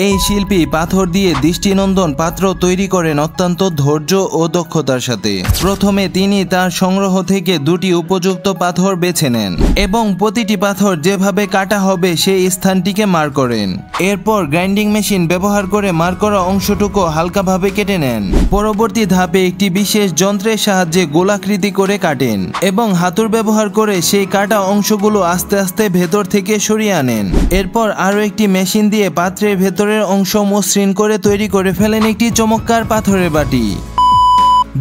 এই শিল্পী পাথর দিয়ে দৃষ্টিনন্দন পাত্র তৈরি করেন অত্যন্ত ধৈর্য ও দক্ষতার সাথে। প্রথমে তিনি তার সংগ্রহ থেকে দুটি উপযুক্ত পাথর বেছে নেন এবং প্রতিটি পাথর যেভাবে কাটা হবে সেই স্থানটিকে মার্ক করেন। এরপর গ্রাইন্ডিং মেশিন ব্যবহার করে মার্ক করা অংশটুকু হালকাভাবে কেটে নেন। পরবর্তী ধাপে একটি বিশেষ যন্ত্রের সাহায্যে গোলাকৃতি করে কাটেন এবং হাতুড় ব্যবহার করে সেই কাটা অংশগুলো আস্তে আস্তে ভেতর থেকে সরিয়ে আনেন। এরপর আরও একটি মেশিন দিয়ে পাত্রের ভেতরের অংশ মসৃণ করে তৈরি করে ফেলেন একটি চমৎকার পাথরের বাটি।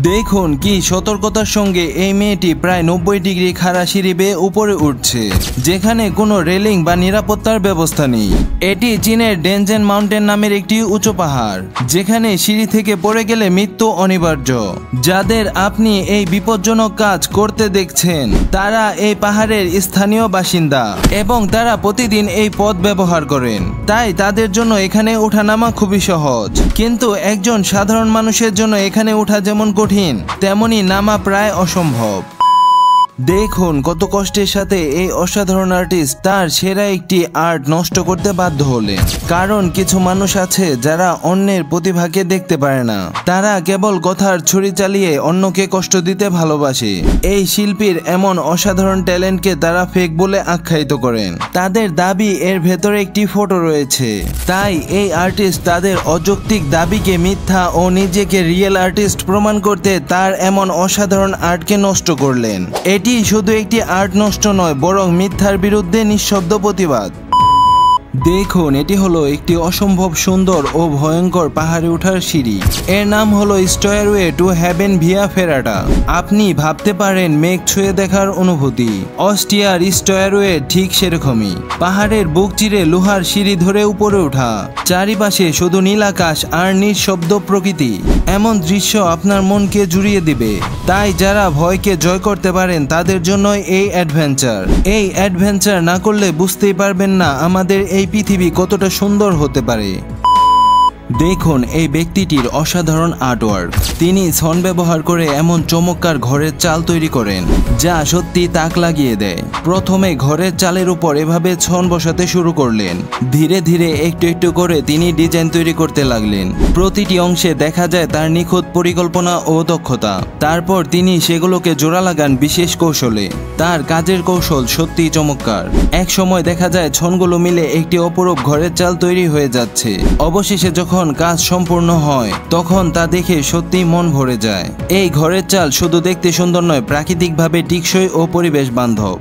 দেখুন কি সতর্কতার সঙ্গে এই মেয়েটি প্রায় 90 ডিগ্রি খাড়া সিঁড়ি বেয়ে উপরে উঠছে, যেখানে কোনো রেলিং বা নিরাপত্তার ব্যবস্থা নেই। এটি চীনের ডেনজেন মাউন্টেন নামের একটি উঁচু পাহাড়, যেখানে সিঁড়ি থেকে পড়ে গেলে মৃত্যু অনিবার্য। যাদের আপনি এই বিপজ্জনক কাজ করতে দেখছেন তারা এই পাহাড়ের স্থানীয় বাসিন্দা এবং তারা প্রতিদিন এই পথ ব্যবহার করেন, তাই তাদের জন্য এখানে ওঠানামা খুবই সহজ। কিন্তু একজন সাধারণ মানুষের জন্য এখানে ওঠা যেমন কঠিন, তেমনি নামা প্রায় অসম্ভব। দেখুন কত কষ্টের সাথে এই অসাধারণ আর্টিস্ট তার সেরা একটি আর্ট নষ্ট করতে বাধ্য হলেন। কারণ কিছু মানুষ আছে যারা অন্যের প্রতিভাকে দেখতে পারে না, তারা কেবল কথার ছুরি চালিয়ে অন্যকে কষ্ট দিতে ভালোবাসে। এই শিল্পীর এমন অসাধারণ ট্যালেন্টকে তারা ফেক বলে আখ্যায়িত করেন। তাদের দাবি এর ভেতরে একটি ফটো রয়েছে, তাই এই আর্টিস্ট তাদের অযৌক্তিক দাবিকে মিথ্যা ও নিজেকে রিয়েল আর্টিস্ট প্রমাণ করতে তার এমন অসাধারণ আর্টকে নষ্ট করলেন। এটি শুধু একটি আর্ট নষ্ট নয়, বরং মিথ্যার বিরুদ্ধে নিঃশব্দ প্রতিবাদ। দেখুন এটি হলো একটি অসম্ভব সুন্দর ও ভয়ঙ্কর পাহাড়ে ওঠার সিঁড়ি। এর নাম হলো স্টয়ারওয়ে টু হেভেন ভিয়া ফেরাটা। আপনি ভাবতে পারেন মেঘ ছুঁয়ে দেখার অনুভূতি, অস্ট্রিয়ার স্টয়ারওয়ে ঠিক সেরকমই। পাহাড়ের বুক চিরে লোহার সিঁড়ি ধরে উপরে ওঠা, চারিপাশে শুধু নীল আকাশ আর নিঃশব্দ প্রকৃতি। এমন দৃশ্য আপনার মনকে জুড়িয়ে দিবে। তাই যারা ভয়কে জয় করতে পারেন তাদের জন্যই এই অ্যাডভেঞ্চার। এই অ্যাডভেঞ্চার না করলে বুঝতেই পারবেন না আমাদের এই পৃথিবী কতটা সুন্দর হতে পারে। দেখুন এই ব্যক্তিটির অসাধারণ আর্টওয়ার্ক। তিনি ছন ব্যবহার করে এমন চমৎকার ঘরের চাল তৈরি করেন যা সত্যি তাক লাগিয়ে দেয়। প্রথমে ঘরের চালের উপর এভাবে ছন বসাতে শুরু করলেন। ধীরে ধীরে একটু একটু করে তিনি ডিজাইন তৈরি করতে লাগলেন। প্রতিটি অংশে দেখা যায় তার নিখুঁত পরিকল্পনা ও দক্ষতা। তারপর তিনি সেগুলোকে জোড়া লাগান বিশেষ কৌশলে। তার কাজের কৌশল সত্যি চমৎকার। এক সময় দেখা যায় ছনগুলো মিলে একটি অপরূপ ঘরের চাল তৈরি হয়ে যাচ্ছে। অবশেষে যখন কাজ সম্পূর্ণ হয় তখন তা দেখে সত্যি মন ভরে যায়। এই ঘরের চাল শুধু দেখতে সুন্দর নয়, প্রাকৃতিকভাবে টেকসই ও পরিবেশ বান্ধব।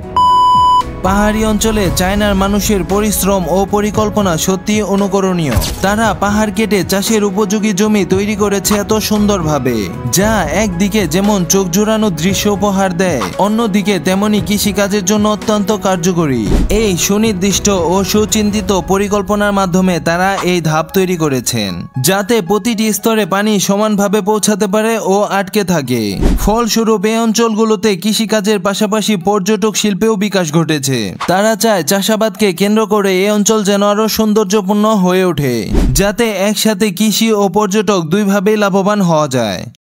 পাহাড়ি অঞ্চলে চায়নার মানুষের পরিশ্রম ও পরিকল্পনা সত্যি অনুকরণীয়। তারা পাহাড় কেটে চাষের উপযোগী জমি তৈরি করেছে এত সুন্দরভাবে, যা একদিকে যেমন চোখ জোড়ানো দৃশ্য উপহার দেয়, অন্যদিকে তেমনি কৃষিকাজের জন্য অত্যন্ত কার্যকরী। এই সুনির্দিষ্ট ও সুচিন্তিত পরিকল্পনার মাধ্যমে তারা এই ধাপ তৈরি করেছেন যাতে প্রতিটি স্তরে পানি সমানভাবে পৌঁছাতে পারে ও আটকে থাকে। ফলস্বরূপ এই অঞ্চলগুলোতে কৃষিকাজের পাশাপাশি পর্যটক শিল্পেও বিকাশ ঘটেছে। তারা চায় চাষাবাদকে কেন্দ্র করে এই অঞ্চল যেন আরো সৌন্দর্যপূর্ণ হয়ে ওঠে, যাতে একসাথে কৃষি ও পর্যটক দুইভাবেই লাভবান হওয়া যায়।